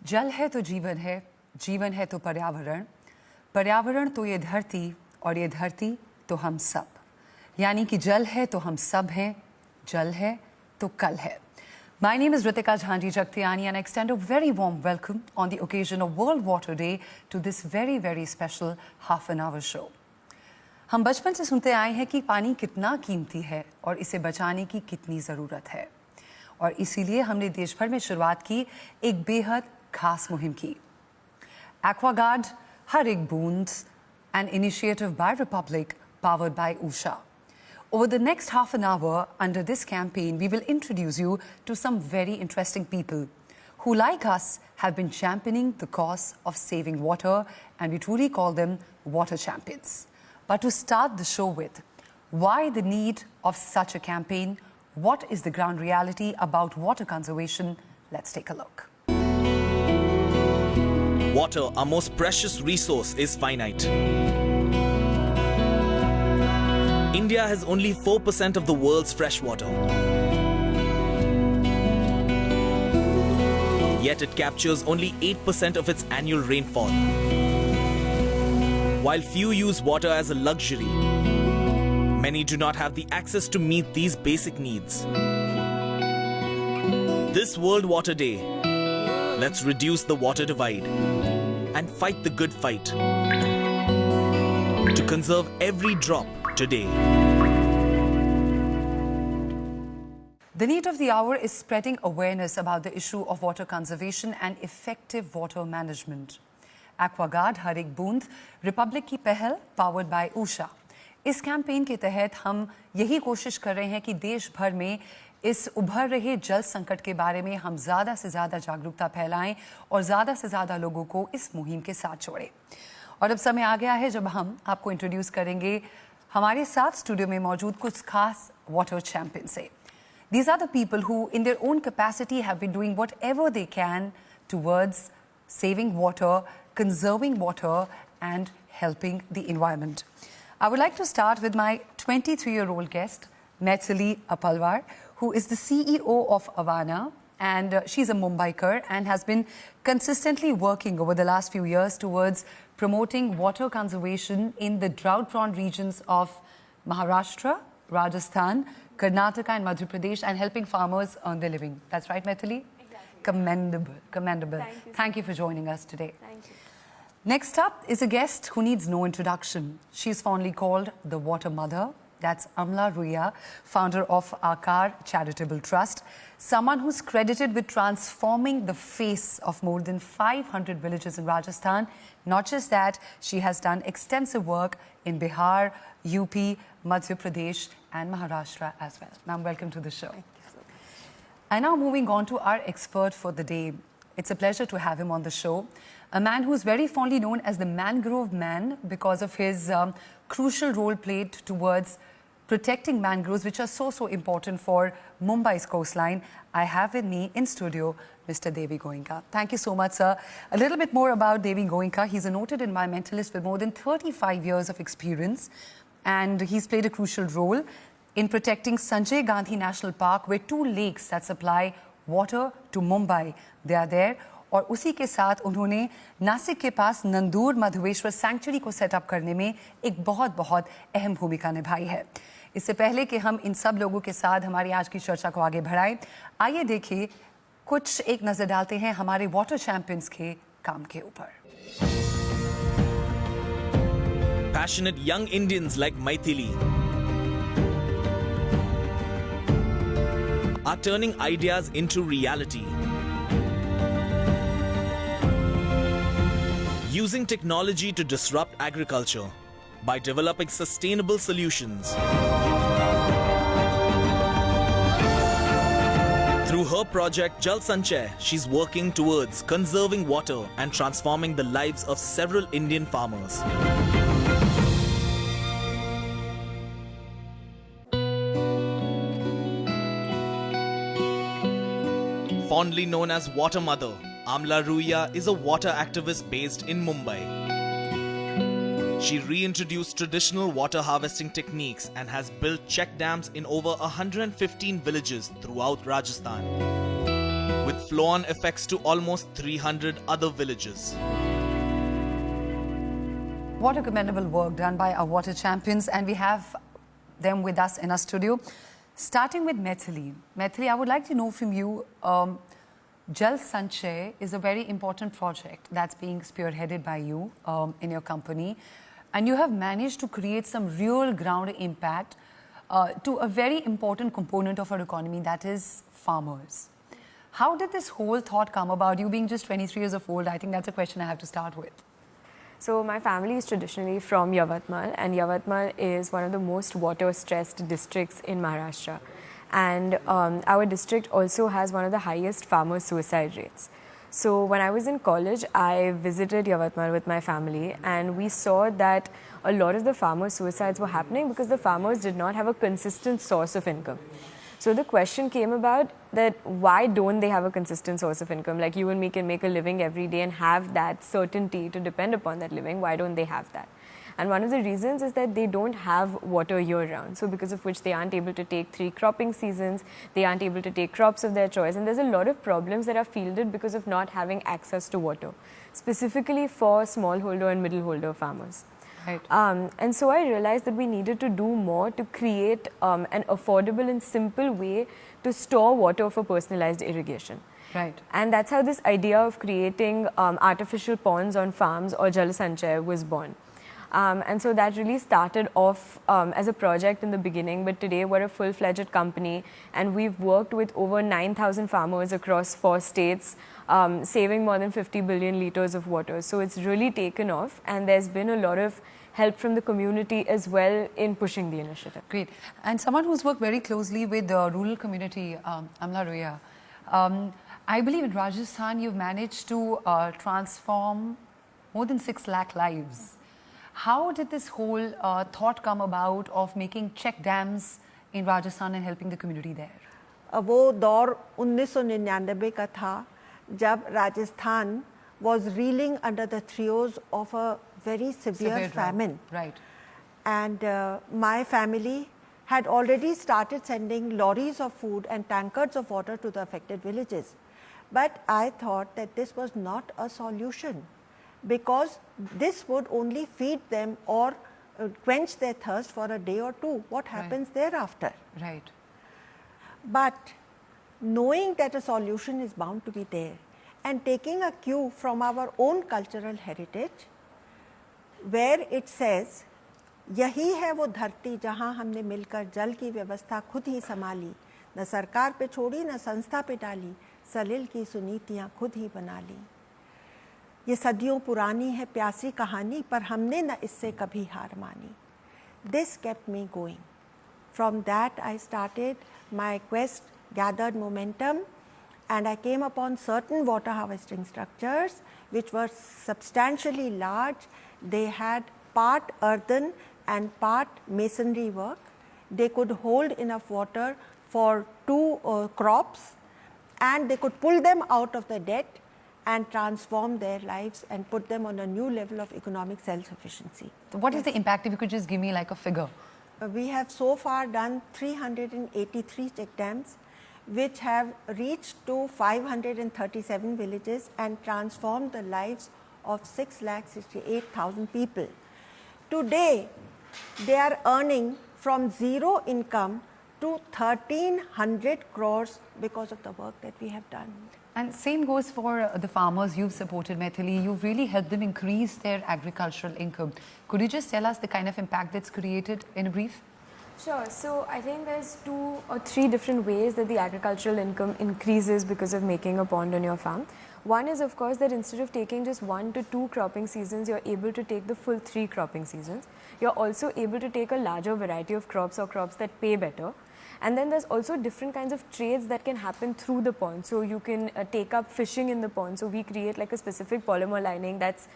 जल है तो जीवन है तो पर्यावरण, पर्यावरण तो ये धरती और ये धरती तो हम सब। यानी कि जल है तो हम सब हैं, जल है तो कल है। My name is Ritika Jhanji Jagtiani and I extend a very warm welcome on the occasion of World Water Day to this very special half-an-hour show. हम बचपन से सुनते आए हैं कि पानी कितना कीमती है और इसे बचाने की कितनी ज़रूरत है, और इसीलिए हमने देश भर में शुरुआत की एक बेहद खास मुहिम की। Aquaguard, हर एक बूंद, an initiative by Republic, powered by Usha. Over the next half an hour, under this campaign, we will introduce you to some very interesting people who, like us, have been championing the cause of saving water, and we truly call them water champions. But to start the show with, why the need of such a campaign? What is the ground reality about water conservation? Let's take a look. Water, our most precious resource, is finite. India has only 4% of the world's fresh water. Yet it captures only 8% of its annual rainfall. While few use water as a luxury, many do not have the access to meet these basic needs. This World Water Day, let's reduce the water divide and fight the good fight to conserve every drop today. The need of the hour is spreading awareness about the issue of water conservation and effective water management. Aquaguard, हर एक बूंद, Republic की पहल, powered by Usha. इस campaign के तहत हम यही कोशिश कर रहे हैं कि देश भर में इस उभर रहे जल संकट के बारे में हम ज़्यादा से ज़्यादा जागरूकता फैलाएं और ज़्यादा से ज़्यादा लोगों को इस मुहिम के साथ जोड़ें। और अब समय आ गया है जब हम आपको इंट्रोड्यूस करेंगे हमारे साथ स्टूडियो में मौजूद कुछ खास वाटर चैंपियन से। These are the people who, in their own capacity, have been doing whatever they can towards saving water, conserving water, and helping the environment. I would like to start with my 23-year-old guest, Maithili Appalwar, who is the CEO of Avana, and she's a Mumbaiker and has been consistently working over the last few years towards promoting water conservation in the drought-prone regions of Maharashtra, Rajasthan, Karnataka and Madhya Pradesh, and helping farmers earn their living. That's right, Maithili? Exactly. Commendable. Thank you for joining us today. Thank you. Next up is a guest who needs no introduction. She's fondly called the Water Mother. That's Amla Ruia, founder of Aakar Charitable Trust, someone who's credited with transforming the face of more than 500 villages in Rajasthan. Not just that, she has done extensive work in Bihar, UP, Madhya Pradesh and Maharashtra as well. Ma'am, welcome to the show. Thank you so much. And now moving on to our expert for the day. It's a pleasure to have him on the show. A man who's very fondly known as the Mangrove Man because of his crucial role played towards protecting mangroves, which are so important for Mumbai's coastline. I have with me in studio Mr. Debi Goenka. Thank you so much, sir. A little bit more about Debi Goenka. He's a noted environmentalist with more than 35 years of experience, and he's played a crucial role in protecting Sanjay Gandhi National Park, where two lakes that supply water to Mumbai, they are there. और उसी के साथ उन्होंने नासिक के पास Nandur मधुवेश्वर sanctuary को setup करने में एक बहुत अहम भूमिका निभाई है। इससे पहले कि हम इन सब लोगों के साथ हमारी आज की चर्चा को आगे बढ़ाएं, आइए देखिए कुछ एक नजर डालते हैं हमारे वाटर चैंपियंस के काम के ऊपर। Passionate young Indians like Maithili are turning ideas into reality. Using technology to disrupt agriculture by developing sustainable solutions. Through her project Jal Sanchay, she's working towards conserving water and transforming the lives of several Indian farmers. Fondly known as Water Mother, Amla Ruia is a water activist based in Mumbai. She reintroduced traditional water harvesting techniques and has built check dams in over 115 villages throughout Rajasthan. With flow-on effects to almost 300 other villages. What a commendable work done by our water champions, and we have them with us in our studio. Starting with Maithili. Maithili, I would like to know from you, Jal Sanchay is a very important project that's being spearheaded by you in your company, and you have managed to create some real ground impact to a very important component of our economy, that is farmers. How did this whole thought come about? You being just 23 years old, I think that's a question I have to start with. So my family is traditionally from Yavatmal, and Yavatmal is one of the most water-stressed districts in Maharashtra. And our district also has one of the highest farmer suicide rates. So when I was in college, I visited Yavatmal with my family, and we saw that a lot of the farmer suicides were happening because the farmers did not have a consistent source of income. So the question came about that why don't they have a consistent source of income? Like you and me can make a living every day and have that certainty to depend upon that living. Why don't they have that? And one of the reasons is that they don't have water year-round. So because of which they aren't able to take 3 cropping seasons, they aren't able to take crops of their choice. And there's a lot of problems that are fielded because of not having access to water, specifically for smallholder and middleholder farmers. Right. And so I realized that we needed to do more to create an affordable and simple way to store water for personalized irrigation. Right. And that's how this idea of creating artificial ponds on farms, or Jal Sanchay, was born. And so that really started off as a project in the beginning, but today we're a full-fledged company, and we've worked with over 9,000 farmers across 4 states, saving more than 50 billion liters of water. So it's really taken off, and there's been a lot of help from the community as well in pushing the initiative. Great. And someone who's worked very closely with the rural community, Amla Ruia, I believe in Rajasthan you've managed to transform more than 6 lakh lives. How did this whole thought come about of making check dams in Rajasthan and helping the community there? वो दौर 1999 का था जब Rajasthan was reeling under the throes of a very severe famine. Right. And my family had already started sending lorries of food and tankards of water to the affected villages. But I thought that this was not a solution, because this would only feed them or quench their thirst for a day or two. What happens thereafter? Right. But knowing that a solution is bound to be there, and taking a cue from our own cultural heritage, where it says, यही है वो धरती जहाँ हमने मिलकर जल की व्यवस्था खुद ही संभाली, न सरकार पे छोड़ी न संस्था पे डाली, सलिल की सुनीतियाँ खुद ही बना ली. ये सदियों पुरानी है प्यासी कहानी, पर हमने न इससे कभी हार मानी. This kept me going. From that I started my quest, gathered momentum, and I came upon certain water harvesting structures which were substantially large. They had part earthen and part masonry work. They could hold enough water for 2 crops, and they could pull them out of the debt and transform their lives and put them on a new level of economic self-sufficiency. So what is the impact, if you could just give me like a figure? We have so far done 383 check dams, which have reached to 537 villages and transformed the lives of 6,68,000 people. Today, they are earning from zero income to 1,300 crores because of the work that we have done. And same goes for the farmers you've supported, Maithili. You've really helped them increase their agricultural income. Could you just tell us the kind of impact that's created in a brief? Sure. So I think there's 2 or 3 different ways that the agricultural income increases because of making a pond on your farm. One is, of course, that instead of taking just 1 to 2 cropping seasons, you're able to take the full 3 cropping seasons. You're also able to take a larger variety of crops, or crops that pay better. And then there's also different kinds of trades that can happen through the pond. So you can take up fishing in the pond. So we create like a specific polymer lining that's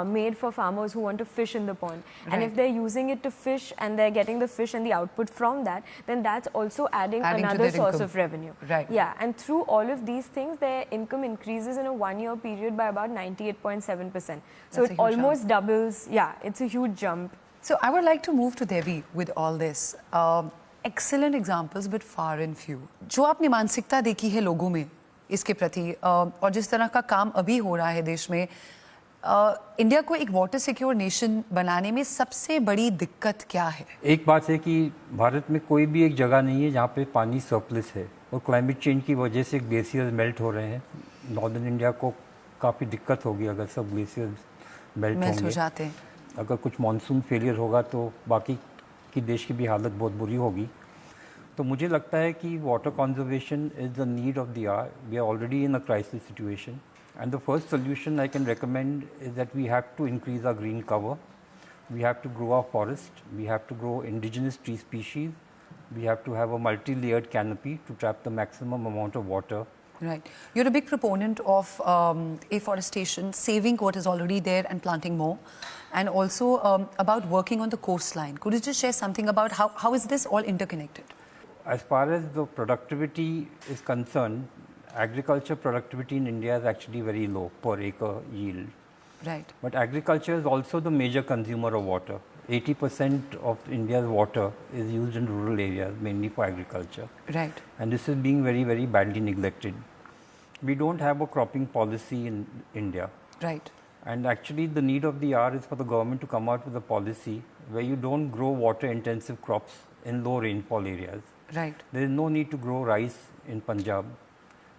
made for farmers who want to fish in the pond. Right. And if they're using it to fish and they're getting the fish and the output from that, then that's also adding another source of revenue. Right. Yeah, and through all of these things, their income increases in a 1-year period by about 98.7%. So it almost doubles. Yeah, it's a huge jump. So I would like to move to Debi with all this. Excellent examples, but far and few. जो आपने मानसिकता देखी है लोगों में इसके प्रति और जिस तरह का काम अभी हो रहा है देश में, इंडिया को एक वाटर सिक्योर नेशन बनाने में सबसे बड़ी दिक्कत क्या है? एक बात है कि भारत में कोई भी एक जगह नहीं है जहाँ पे पानी सरप्लस है, और क्लाइमेट चेंज की वजह से ग्लेशियर्स मेल्ट हो रहे हैं। नॉर्दर्न इंडिया को काफ़ी दिक्कत होगी अगर सब ग्लेशियर्स मेल्ट हो जाते हैं। अगर कुछ मानसून फेलियर होगा तो बाकी की देश की भी हालत बहुत बुरी होगी। तो मुझे लगता है कि water conservation is the need of the hour. We are already in a crisis situation, and the first solution I can recommend is that we have to increase our green cover. We have to grow our forest. We have to grow indigenous tree species. We have to have a multi-layered canopy to trap the maximum amount of water. Right. You're a big proponent of afforestation, saving what is already there and planting more, and also about working on the coastline. Could you just share something about how is this all interconnected? As far as the productivity is concerned, agriculture productivity in India is actually very low per acre yield. Right. But agriculture is also the major consumer of water. 80% of India's water is used in rural areas, mainly for agriculture. Right. And this is being very, very badly neglected. We don't have a cropping policy in India. Right. And actually the need of the hour is for the government to come out with a policy where you don't grow water intensive crops in low rainfall areas. Right. There is no need to grow rice in Punjab.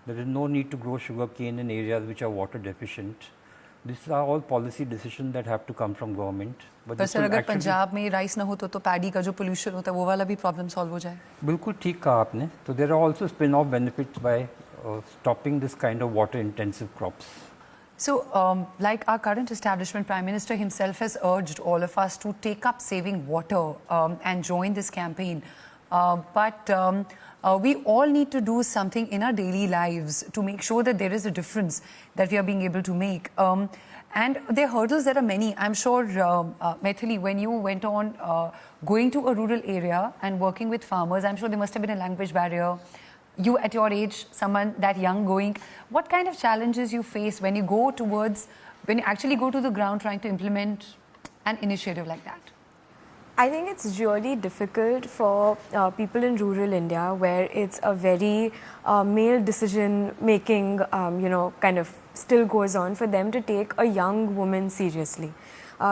There is no need to grow sugarcane in areas which are water deficient. These are all policy decisions that have to come from government. But पर sir अगर पंजाब में rice ना हो तो paddy का जो pollution होता है वो वाला भी प्रॉब्लम सॉल्व हो जाए? बिल्कुल ठीक कहा आपने। तो there are also spin-off benefits by stopping this kind of water-intensive crops. So, like our current establishment, Prime Minister himself has urged all of us to take up saving water and join this campaign. But we all need to do something in our daily lives to make sure that there is a difference that we are being able to make. And there are hurdles, there are many. I'm sure, Maithili, when you went on going to a rural area and working with farmers, I'm sure there must have been a language barrier. You at your age, someone that young going, what kind of challenges you face when you go towards, when you actually go to the ground trying to implement an initiative like that? I think it's really difficult for people in rural India where it's a very male decision making, kind of still goes on for them to take a young woman seriously.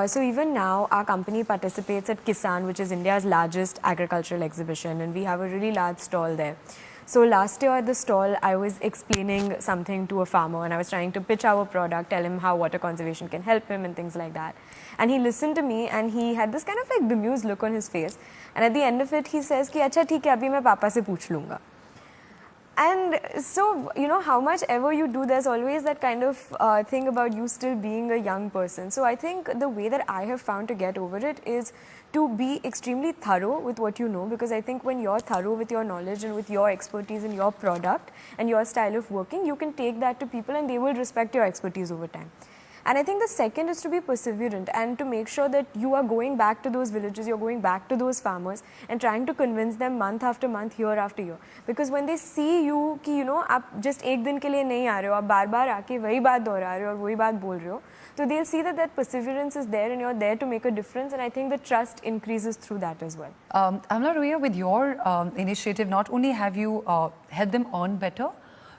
So even now our company participates at Kisan, which is India's largest agricultural exhibition, and we have a really large stall there. So last year at the stall, I was explaining something to a farmer and I was trying to pitch our product, tell him how water conservation can help him and things like that. And he listened to me and he had this kind of like bemused look on his face. And at the end of it, he says, "Ki acha theek hai, abhi main papa se pooch lunga." And so, how much ever you do, there's always that kind of thing about you still being a young person. So I think the way that I have found to get over it is to be extremely thorough with what you know, because I think when you're thorough with your knowledge and with your expertise in your product and your style of working, you can take that to people and they will respect your expertise over time. And I think the second is to be perseverant and to make sure that you are going back to those villages, you're going back to those farmers and trying to convince them month after month, year after year. Because when they see you कि आप just एक दिन के लिए नहीं आ रहे हो, आप बार-बार आके वही बात दोहरा रहे हो और वही बात बोल रहे हो, so they'll see that that perseverance is there and you're there to make a difference, and I think the trust increases through that as well. Amla Ruia, with your initiative, not only have you helped them earn better,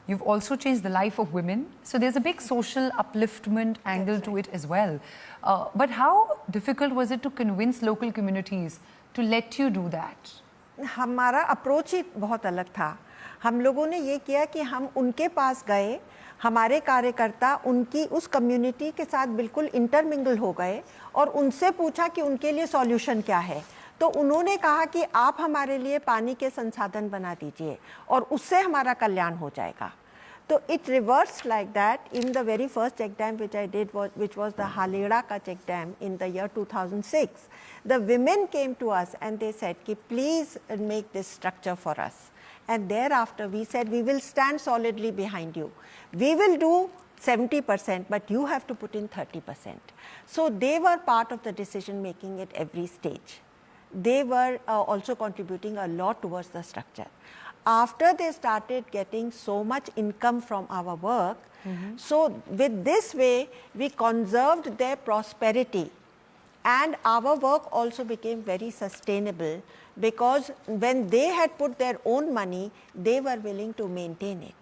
you've also changed the life of women. So there's a big social upliftment angle to it as well. But how difficult was it to convince local communities to let you do that? हमारा approach ही बहुत अलग था। हम लोगों ने ये किया कि हम उनके पास गए, हमारे कार्यकर्ता उनकी उस कम्युनिटी के साथ बिल्कुल इंटरमिंगल हो गए और उनसे पूछा कि उनके लिए सॉल्यूशन क्या है। तो उन्होंने कहा कि आप हमारे लिए पानी के संसाधन बना दीजिए और उससे हमारा कल्याण हो जाएगा। तो it reverse like that in the very first check dam which I did, which was the Haleda का check dam in the year 2006, the women came to us and they said कि please make this structure for us, and thereafter we said we will stand solidly behind you. We will do 70%, but you have to put in 30%. So they were part of the decision making at every stage. They were also contributing a lot towards the structure. After they started getting so much income from our work, so with this way we conserved their prosperity And our work also became very sustainable because when they had put their own money, they were willing to maintain it.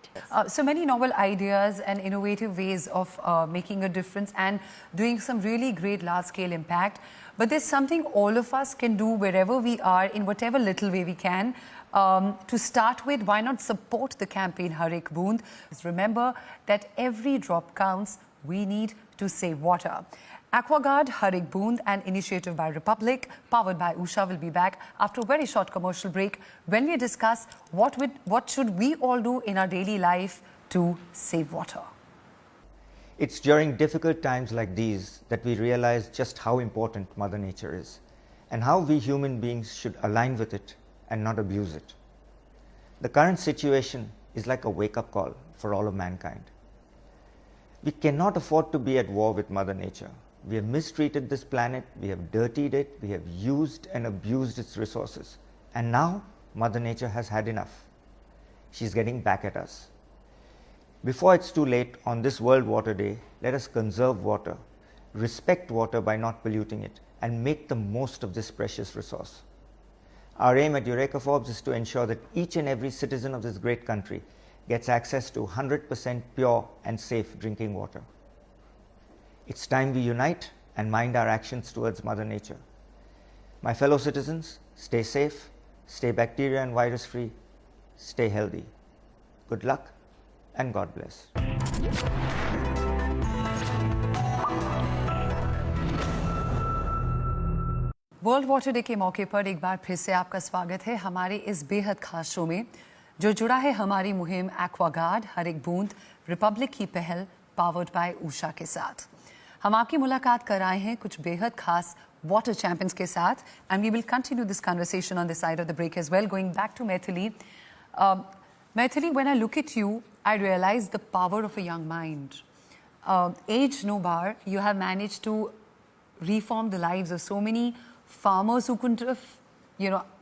So many novel ideas and innovative ways of making a difference and doing some really great large-scale impact. But there's something all of us can do wherever we are, in whatever little way we can. To start with, why not support the campaign Har Ek Boond? Remember that every drop counts. We need to save water. Aquaguard Har Ek Boond, an initiative by Republic, powered by Usha, will be back after a very short commercial break when we discuss what should we all do in our daily life to save water. It's during difficult times like these that we realize just how important Mother Nature is and how we human beings should align with it and not abuse it. The current situation is like a wake-up call for all of mankind. We cannot afford to be at war with Mother Nature. We have mistreated this planet, we have dirtied it, we have used and abused its resources. And now, Mother Nature has had enough. She's getting back at us. Before it's too late, on this World Water Day, let us conserve water, respect water by not polluting it, and make the most of this precious resource. Our aim at Eureka Forbes is to ensure that each and every citizen of this great country gets access to 100% pure and safe drinking water. It's time we unite and mind our actions towards Mother Nature. My fellow citizens, stay safe, stay bacteria and virus free, stay healthy. Good luck and God bless. World water day के मौके पर एक बार फिर से आपका स्वागत है हमारे इस बेहद खास शो में, जो जुड़ा है हमारी मुहिम एक्वागार्ड हर एक बूंद रिपब्लिक की पहल पावर्ड बाय ऊषा के साथ। हम आपकी मुलाकात कराए हैं कुछ बेहद खास वाटर चैंपियंस के साथ and we will continue this conversation on the side of the break as well. Going back to Maithili, Maithili, when I look at you I realise the power of a young mind. Age no bar, you have managed to reform the lives of so many farmers who couldn't have,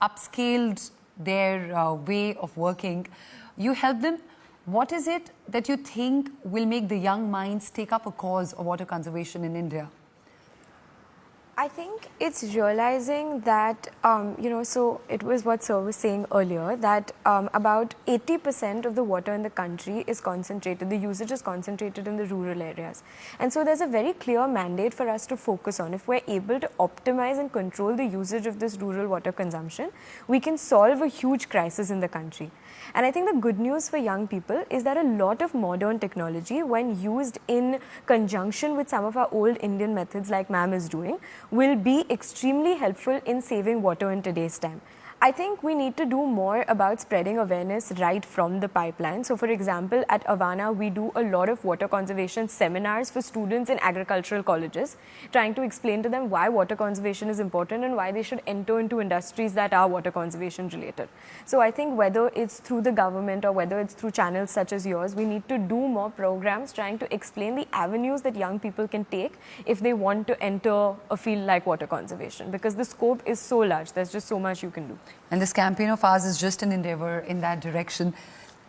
upscaled their way of working. You help them. What is it that you think will make the young minds take up a cause of water conservation in India? I think it's realizing that, so it was what Sir was saying earlier, that about 80% of the water in the country is concentrated, the usage is concentrated in the rural areas. And so there's a very clear mandate for us to focus on. If we're able to optimize and control the usage of this rural water consumption, we can solve a huge crisis in the country. And I think the good news for young people is that a lot of modern technology, when used in conjunction with some of our old Indian methods like ma'am is doing, will be extremely helpful in saving water in today's time. I think we need to do more about spreading awareness right from the pipeline. So for example, at Avana, we do a lot of water conservation seminars for students in agricultural colleges, trying to explain to them why water conservation is important and why they should enter into industries that are water conservation related. So I think whether it's through the government or whether it's through channels such as yours, we need to do more programs trying to explain the avenues that young people can take if they want to enter a field like water conservation, because the scope is so large. There's just so much you can do. And this campaign of ours is just an endeavor in that direction.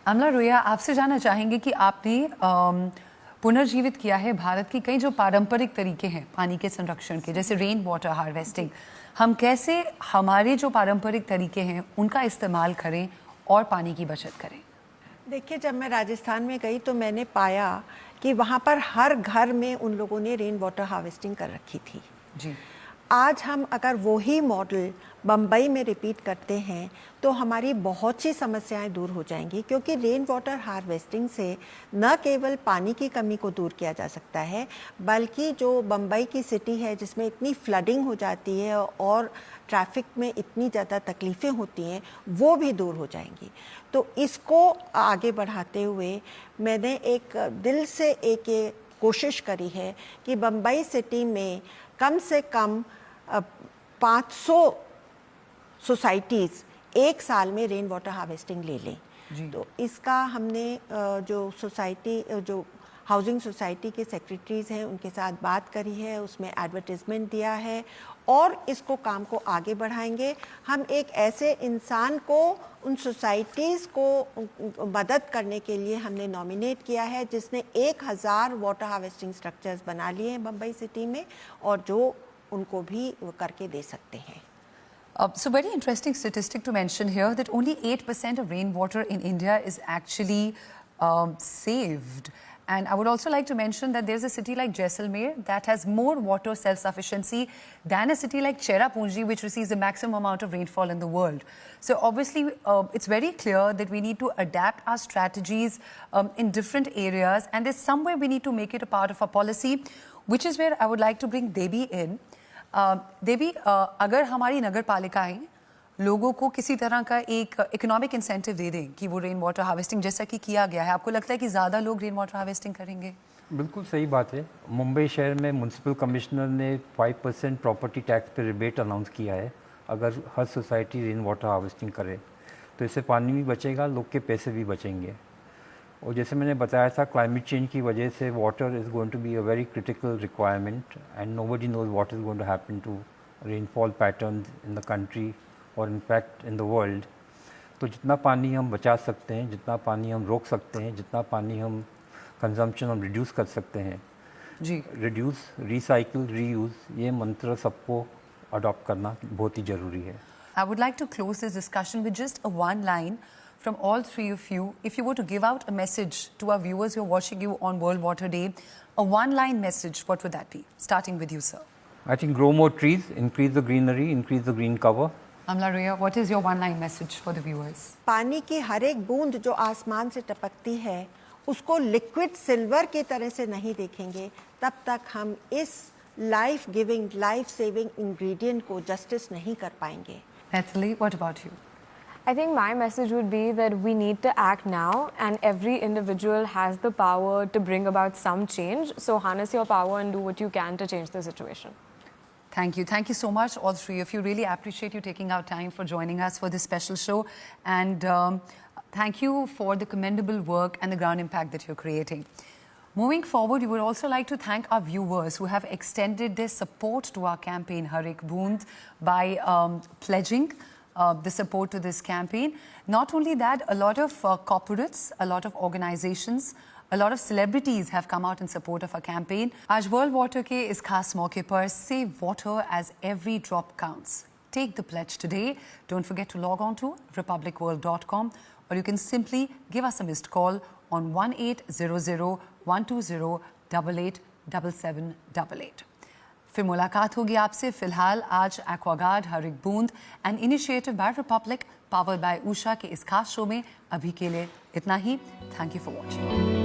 Amla Ruia, आपसे जानना चाहेंगे कि आपने पुनर्जीवित किया है भारत की कई जो पारंपरिक तरीके हैं पानी के संरक्षण के, जैसे रेन वाटर हार्वेस्टिंग. हम कैसे हमारे जो पारंपरिक तरीके हैं उनका इस्तेमाल करें और पानी की बचत करें? देखिए, जब मैं राजस्थान में गई तो मैंने पाया कि वहाँ पर हर घर में उन लोगों ने रेन वाटर हार्वेस्टिंग कर रखी थी. जी. आज हम अगर वही मॉडल बम्बई में रिपीट करते हैं तो हमारी बहुत सी समस्याएं दूर हो जाएंगी, क्योंकि रेन वाटर हार्वेस्टिंग से न केवल पानी की कमी को दूर किया जा सकता है, बल्कि जो बम्बई की सिटी है जिसमें इतनी फ्लडिंग हो जाती है और ट्रैफिक में इतनी ज़्यादा तकलीफ़ें होती हैं, वो भी दूर हो जाएंगी. तो इसको आगे बढ़ाते हुए मैंने एक दिल से एक कोशिश करी है कि बम्बई सिटी में कम से कम 500 सोसाइटीज़ एक साल में रेन वाटर हार्वेस्टिंग ले लें. तो इसका हमने जो हाउसिंग सोसाइटी के सेक्रेटरीज़ हैं उनके साथ बात करी है, उसमें एडवर्टाइजमेंट दिया है और इसको काम को आगे बढ़ाएंगे. हम एक ऐसे इंसान को उन सोसाइटीज़ को मदद करने के लिए हमने नॉमिनेट किया है जिसने 1000 वाटर हार्वेस्टिंग स्ट्रक्चर्स बना लिए हैं बम्बई सिटी में, और जो उनको भी करके दे सकते हैं। So very interesting statistic to mention here that only 8% of rainwater in India is actually saved. And I would also like to mention that there's a city like Jaisalmer that has more water self-sufficiency than a city like Cherrapunji, which receives the maximum amount of rainfall in the world. So obviously, it's very clear that we need to adapt our strategies in different areas, and there's somewhere we need to make it a part of our policy, which is where I would like to bring Debi in. देबी, अगर हमारी नगर पालिकाएं लोगों को किसी तरह का एक economic incentive दे दें कि वो रेन वाटर हार्वेस्टिंग जैसा कि किया गया है, आपको लगता है कि ज़्यादा लोग रेन वाटर हार्वेस्टिंग करेंगे? बिल्कुल सही बात है। मुंबई शहर में म्यूनसिपल कमिश्नर ने 5% प्रॉपर्टी टैक्स पे रिबेट अनाउंस किया है। अगर हर सोसाइटी रेन वाटर हार्वेस्टिंग करे तो इससे पानी भी बचेगा, लोग के पैसे भी बचेंगे। और जैसे मैंने बताया था, क्लाइमेट चेंज की वजह से water is going to be a very critical requirement and nobody knows what is going to happen to rainfall patterns in the country और इनफैक्ट इन द वर्ल्ड। तो जितना पानी हम बचा सकते हैं, जितना पानी हम रोक सकते हैं, जितना पानी हम कंजम्पशन हम रिड्यूस कर सकते हैं जी, रिड्यूस, रिसाइकिल, रीयूज़, ये मंत्र सबको अडॉप्ट करना बहुत ही ज़रूरी है। I would like to close this discussion with just a one line from all three of you. If you were to give out a message to our viewers who are watching you on World Water Day, a one-line message, what would that be? Starting with you, sir. I think grow more trees, increase the greenery, increase the green cover. Amla Ruia, what is your one-line message for the viewers? पानी की हर एक बूंद जो आसमान से टपकती है उसको liquid silver की तरह से नहीं देखेंगे तब तक हम इस life giving, life saving ingredient को जस्टिस नहीं कर पाएंगे। Maithili, what about you? I think my message would be that we need to act now, and every individual has the power to bring about some change. So harness your power and do what you can to change the situation. Thank you. Thank you so much, all three of you. Really appreciate you taking out time for joining us for this special show. And thank you for the commendable work and the ground impact that you're creating. Moving forward, we would also like to thank our viewers who have extended their support to our campaign, Har Ek Boond, by pledging the support to this campaign. Not only that, a lot of corporates, a lot of organizations, a lot of celebrities have come out in support of our campaign. आज World Water के इस खास मौके पर save water as every drop counts. Take the pledge today. Don't forget to log on to republicworld.com, or you can simply give us a missed call on 1800-120-887788. फिर मुलाकात होगी आपसे। फिलहाल आज Aquaguard, हर एक बूंद, an initiative by Republic, powered by Usha के इस खास शो में अभी के लिए इतना ही। Thank you for watching.